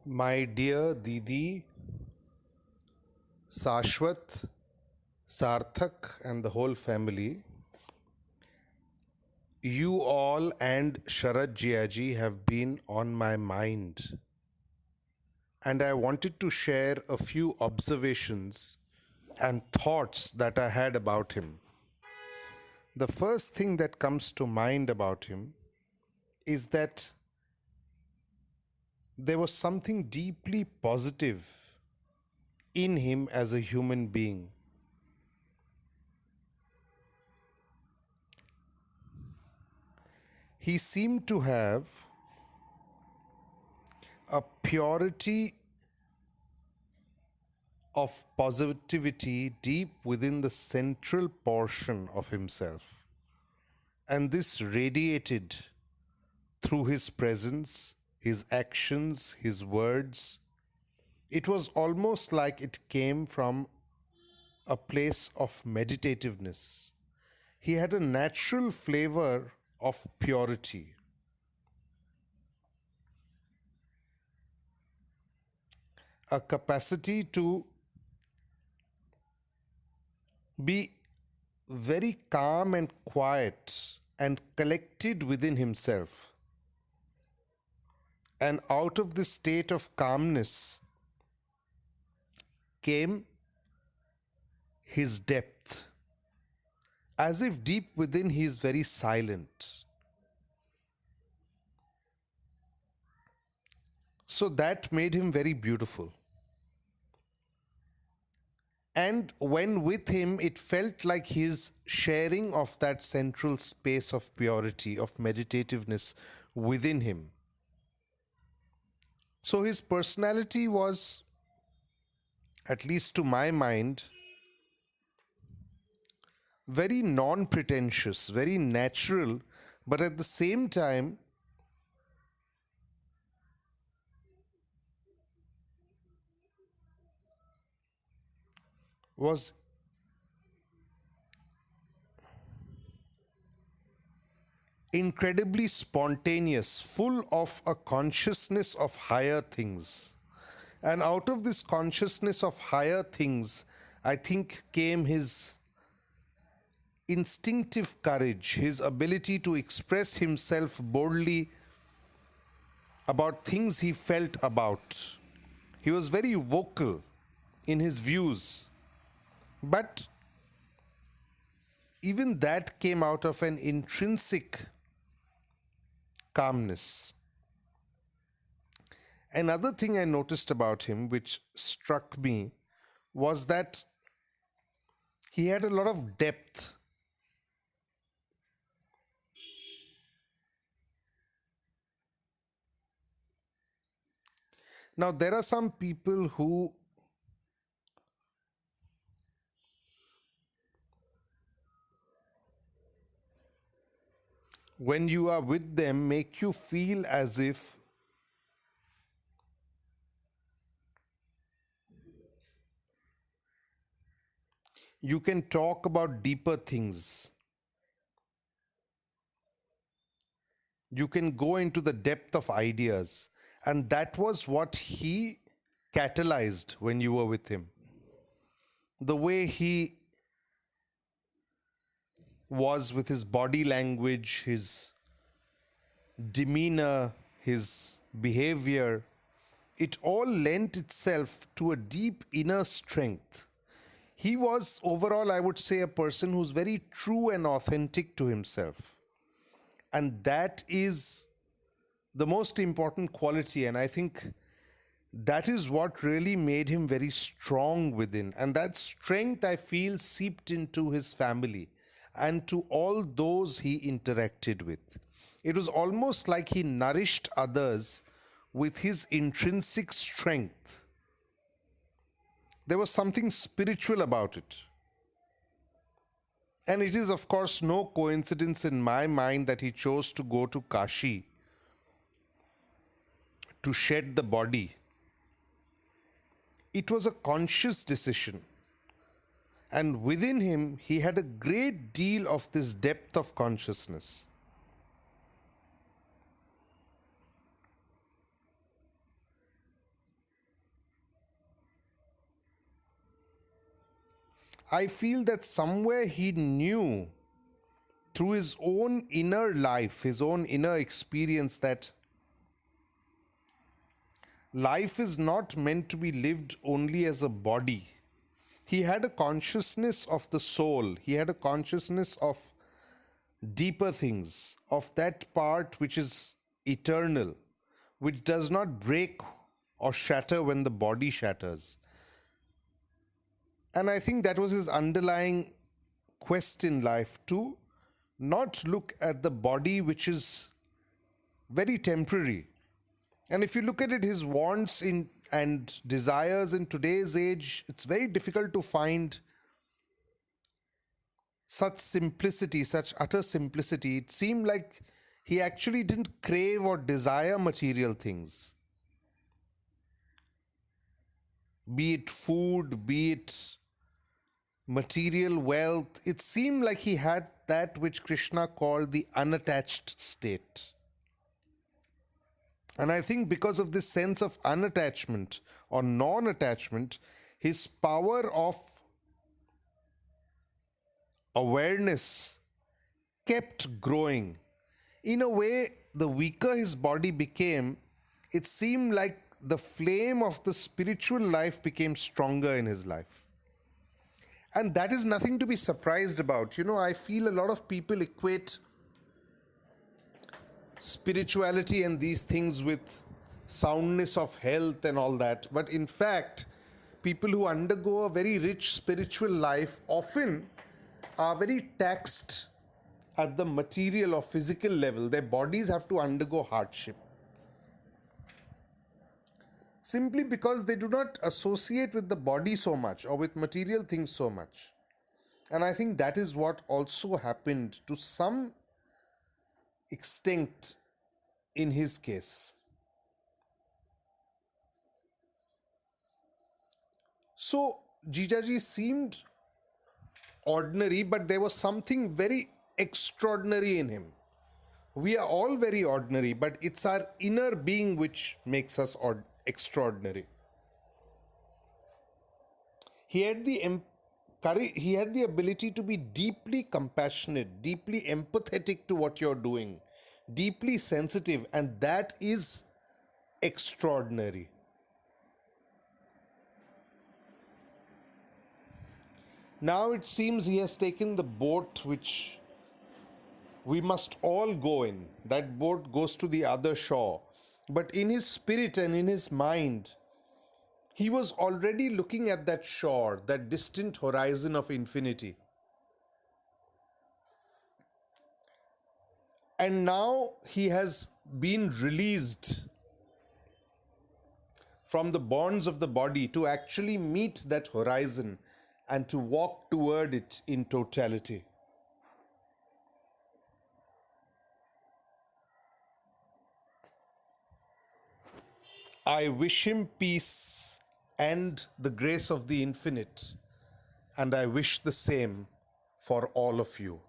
My dear Didi, Sashwat, Sarthak, and the whole family, you all and Sharad Jijaji have been on my mind. And I wanted to share a few observations and thoughts that I had about him. The first thing that comes to mind about him is that there was something deeply positive in him as a human being. He seemed to have a purity of positivity deep within the central portion of himself. And this radiated through his presence, his actions, his words. It was almost like it came from a place of meditativeness. He had a natural flavor of purity. A capacity to be very calm and quiet and collected within himself. And out of this state of calmness came his depth, as if deep within he is very silent. So that made him very beautiful. And when with him, it felt like his sharing of that central space of purity, of meditativeness within him. So his personality was, at least to my mind, very non pretentious, very natural, but at the same time, was incredibly spontaneous, full of a consciousness of higher things. And out of this consciousness of higher things, I think came his instinctive courage, his ability to express himself boldly about things he felt about. He was very vocal in his views, but even that came out of an intrinsic calmness. Another thing I noticed about him, which struck me, was that he had a lot of depth. Now, there are some people who, when you are with them, make you feel as if you can talk about deeper things. You can go into the depth of ideas. And that was what he catalyzed when you were with him. The way he was with his body language, his demeanor, his behavior, it all lent itself to a deep inner strength. He was overall, I would say, a person who's very true and authentic to himself. And that is the most important quality. And I think that is what really made him very strong within. And that strength, I feel, seeped into his family and to all those he interacted with. It was almost like he nourished others with his intrinsic strength. There was something spiritual about it. And it is, of course, no coincidence in my mind that he chose to go to Kashi to shed the body. It was a conscious decision. And within him, he had a great deal of this depth of consciousness. I feel that somewhere he knew through his own inner life, his own inner experience, that life is not meant to be lived only as a body. He had a consciousness of the soul, he had a consciousness of deeper things, of that part which is eternal, which does not break or shatter when the body shatters. And I think that was his underlying quest in life, to not look at the body, which is very temporary. And if you look at it, his wants and desires in today's age, it's very difficult to find such simplicity, such utter simplicity. It seemed like he actually didn't crave or desire material things, be it food, be it material wealth. It seemed like he had that which Krishna called the unattached state. And I think because of this sense of unattachment or non attachment, his power of awareness kept growing. In a way, the weaker his body became, it seemed like the flame of the spiritual life became stronger in his life. And that is nothing to be surprised about. I feel a lot of people equate spirituality and these things with soundness of health and all that. But in fact, people who undergo a very rich spiritual life often are very taxed at the material or physical level. Their bodies have to undergo hardship, simply because they do not associate with the body so much or with material things so much. And I think that is what also happened to some extent in his case. So Jijaji seemed ordinary, but there was something very extraordinary in him. We are all very ordinary, but it's our inner being which makes us extraordinary. He had the ability to be deeply compassionate, deeply empathetic to what you're doing, deeply sensitive, and that is extraordinary. Now it seems he has taken the boat which we must all go in. That boat goes to the other shore. But in his spirit and in his mind, he was already looking at that shore, that distant horizon of infinity. And now he has been released from the bonds of the body to actually meet that horizon and to walk toward it in totality. I wish him peace and the grace of the infinite, and I wish the same for all of you.